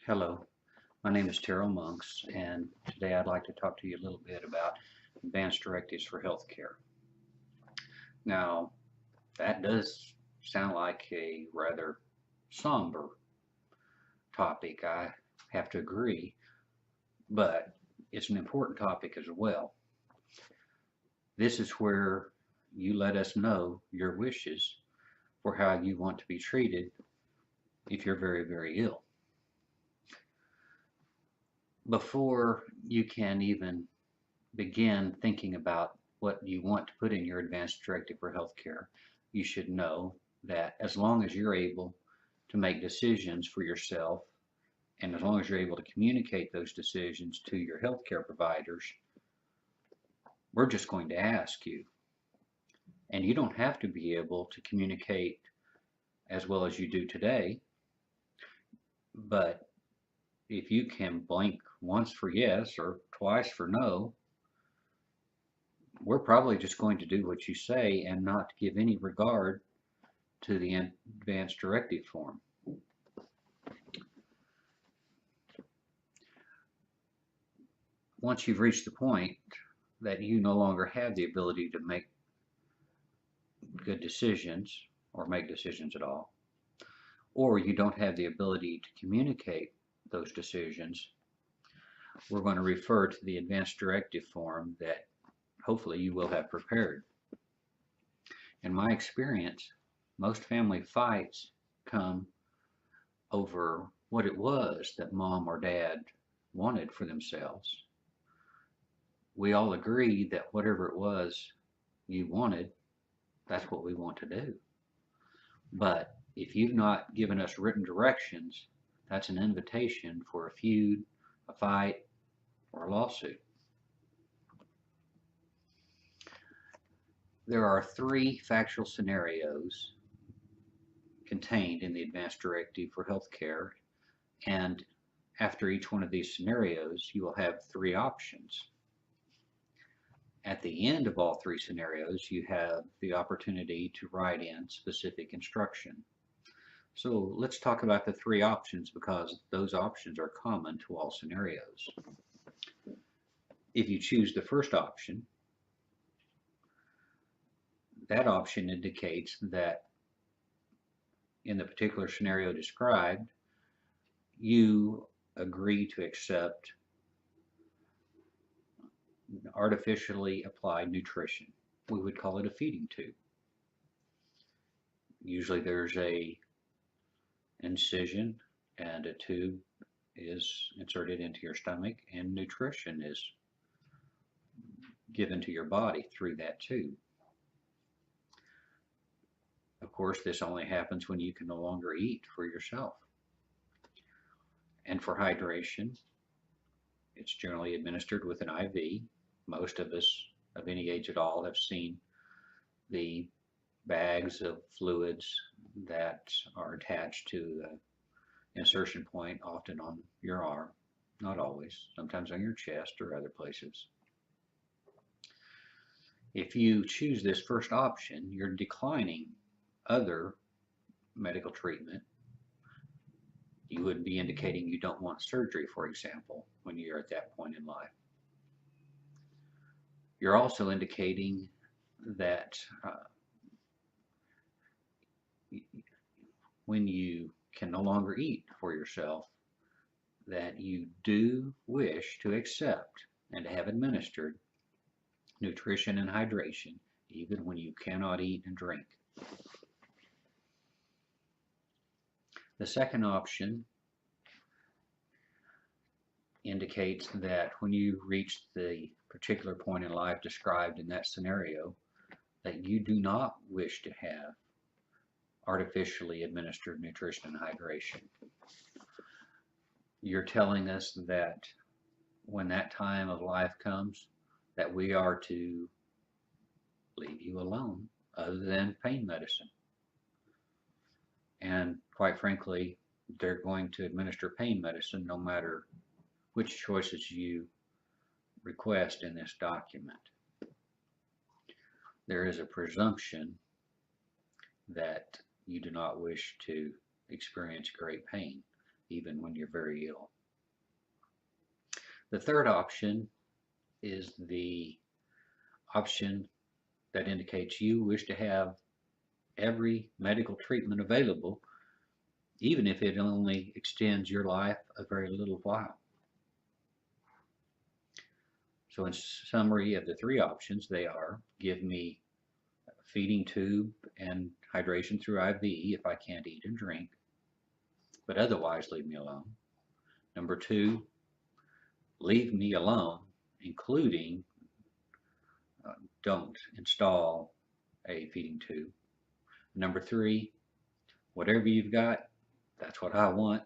Hello, my name is Terrell Monks, and today I'd like to talk to you a little bit about advanced directives for healthcare. Now, that does sound like a rather somber topic, I have to agree, but it's an important topic as well. This is where you let us know your wishes for how you want to be treated if you're very, very ill. Before you can even begin thinking about what you want to put in your advanced directive for healthcare, you should know that as long as you're able to make decisions for yourself and as long as you're able to communicate those decisions to your healthcare providers, we're just going to ask you. And you don't have to be able to communicate as well as you do today, but if you can blink once for yes or twice for no, we're probably just going to do what you say and not give any regard to the advanced directive form. Once you've reached the point that you no longer have the ability to make good decisions or make decisions at all, or you don't have the ability to communicate those decisions, we're going to refer to the advanced directive form that hopefully you will have prepared. In my experience, most family fights come over what it was that mom or dad wanted for themselves. We all agree that whatever it was you wanted, that's what we want to do. But if you've not given us written directions, that's an invitation for a feud, a fight, or a lawsuit. There are three factual scenarios contained in the advanced directive for healthcare, and after each one of these scenarios, you will have three options. At the end of all three scenarios, you have the opportunity to write in specific instruction. So let's talk about the three options because those options are common to all scenarios. If you choose the first option, that option indicates that in the particular scenario described, you agree to accept artificially applied nutrition. We would call it a feeding tube. Usually there's a incision and a tube is inserted into your stomach and nutrition is given to your body through that tube. Of course, this only happens when you can no longer eat for yourself. And for hydration, it's generally administered with an IV. Most of us of any age at all have seen the bags of fluids that are attached to the insertion point, often on your arm, not always, sometimes on your chest or other places. If you choose this first option, you're declining other medical treatment. You would be indicating you don't want surgery, for example, when you're at that point in life. You're also indicating that when you can no longer eat for yourself, that you do wish to accept and to have administered nutrition and hydration, even when you cannot eat and drink. The second option indicates that when you reach the particular point in life described in that scenario, that you do not wish to have artificially administered nutrition and hydration. You're telling us that when that time of life comes, that we are to leave you alone other than pain medicine. And quite frankly, they're going to administer pain medicine no matter which choices you request in this document. There is a presumption that you do not wish to experience great pain. even when you're very ill. The third option is the option that indicates you wish to have every medical treatment available, even if it only extends your life a very little while. So in summary of the three options, they are: give me a feeding tube and hydration through IV if I can't eat and drink, but otherwise leave me alone. Number two, leave me alone, including don't install a feeding tube. Number three, whatever you've got, that's what I want.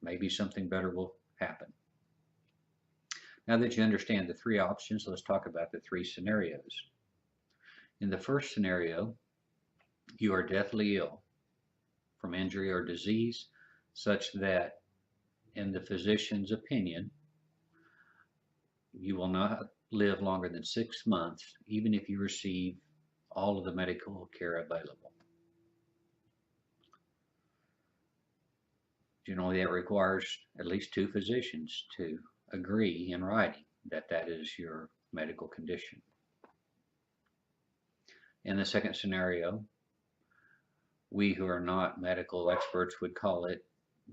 Maybe something better will happen. Now that you understand the three options, let's talk about the three scenarios. In the first scenario, you are deathly ill from injury or disease such that, in the physician's opinion, you will not live longer than 6 months, even if you receive all of the medical care available. Generally, that requires at least 2 physicians to agree in writing that that is your medical condition. In the second scenario, we who are not medical experts would call it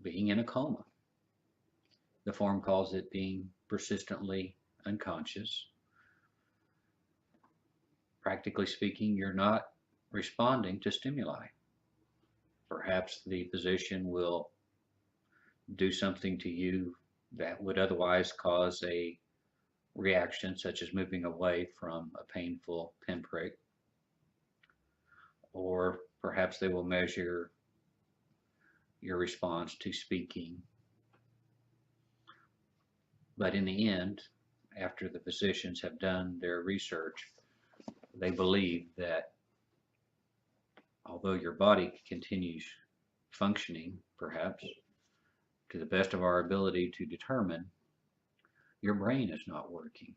being in a coma. The form calls it being persistently unconscious. Practically speaking, you're not responding to stimuli. Perhaps the physician will do something to you that would otherwise cause a reaction, such as moving away from a painful pinprick, or perhaps they will measure your response to speaking. But in the end, after the physicians have done their research, they believe that although your body continues functioning, perhaps to the best of our ability to determine, your brain is not working.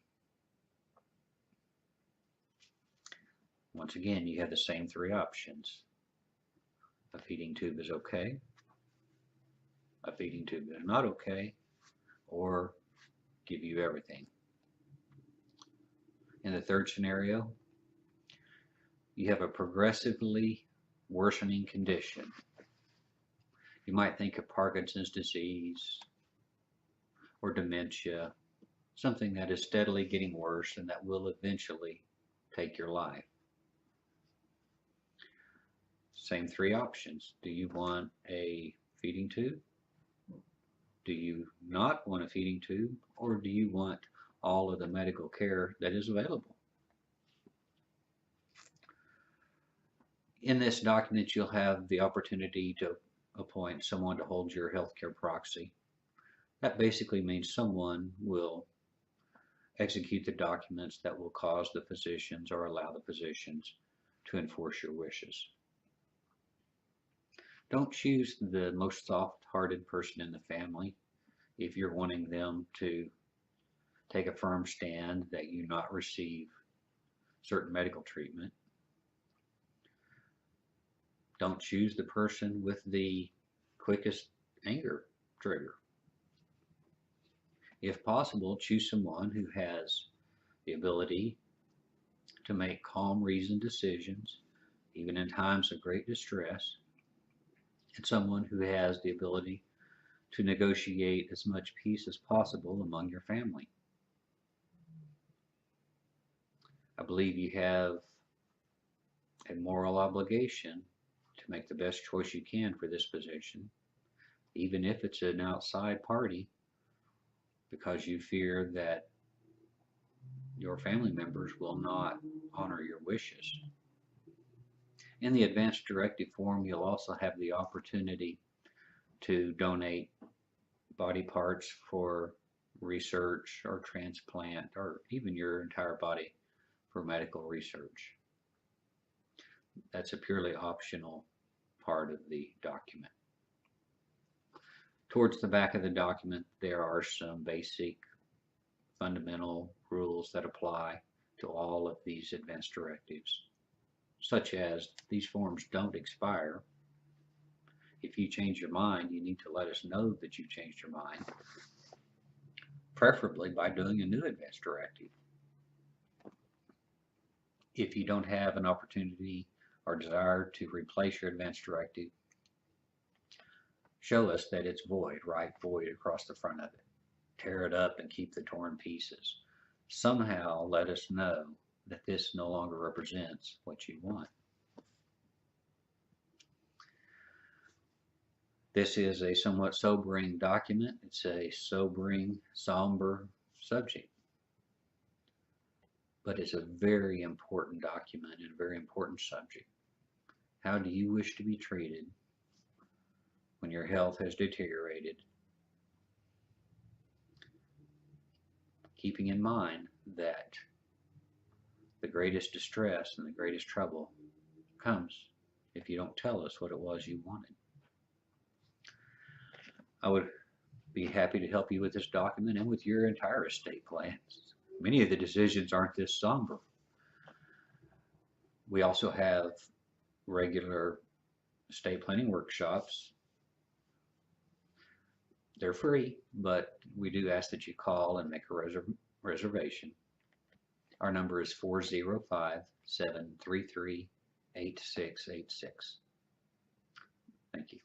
Once again, you have the same three options. A feeding tube is okay, a feeding tube is not okay, or give you everything. In the third scenario, you have a progressively worsening condition. You might think of Parkinson's disease or dementia, something that is steadily getting worse and that will eventually take your life. Same three options. Do you want a feeding tube? Do you not want a feeding tube? Or do you want all of the medical care that is available? In this document, you'll have the opportunity to appoint someone to hold your healthcare proxy. That basically means someone will execute the documents that will cause the physicians or allow the physicians to enforce your wishes. Don't choose the most soft-hearted person in the family if you're wanting them to take a firm stand that you not receive certain medical treatment. Don't choose the person with the quickest anger trigger. If possible, choose someone who has the ability to make calm, reasoned decisions, even in times of great distress, and someone who has the ability to negotiate as much peace as possible among your family. I believe you have a moral obligation to make the best choice you can for this position, even if it's an outside party, because you fear that your family members will not honor your wishes. In the advanced directive form, you'll also have the opportunity to donate body parts for research or transplant, or even your entire body for medical research. That's a purely optional part of the document. Towards the back of the document, there are some basic fundamental rules that apply to all of these advanced directives, such as these forms don't expire. If you change your mind, you need to let us know that you've changed your mind, preferably by doing a new advance directive. If you don't have an opportunity or desire to replace your advance directive, show us that it's void, write void across the front of it. Tear it up and keep the torn pieces. Somehow let us know that this no longer represents what you want. This is a somewhat sobering document. It's a sobering, somber subject. But it's a very important document and a very important subject. How do you wish to be treated when your health has deteriorated? Keeping in mind that the greatest distress and the greatest trouble comes if you don't tell us what it was you wanted. I would be happy to help you with this document and with your entire estate plans. Many of the decisions aren't this somber. We also have regular estate planning workshops. They're free, but we do ask that you call and make a reservation. Our number is 405-733-8686. Thank you.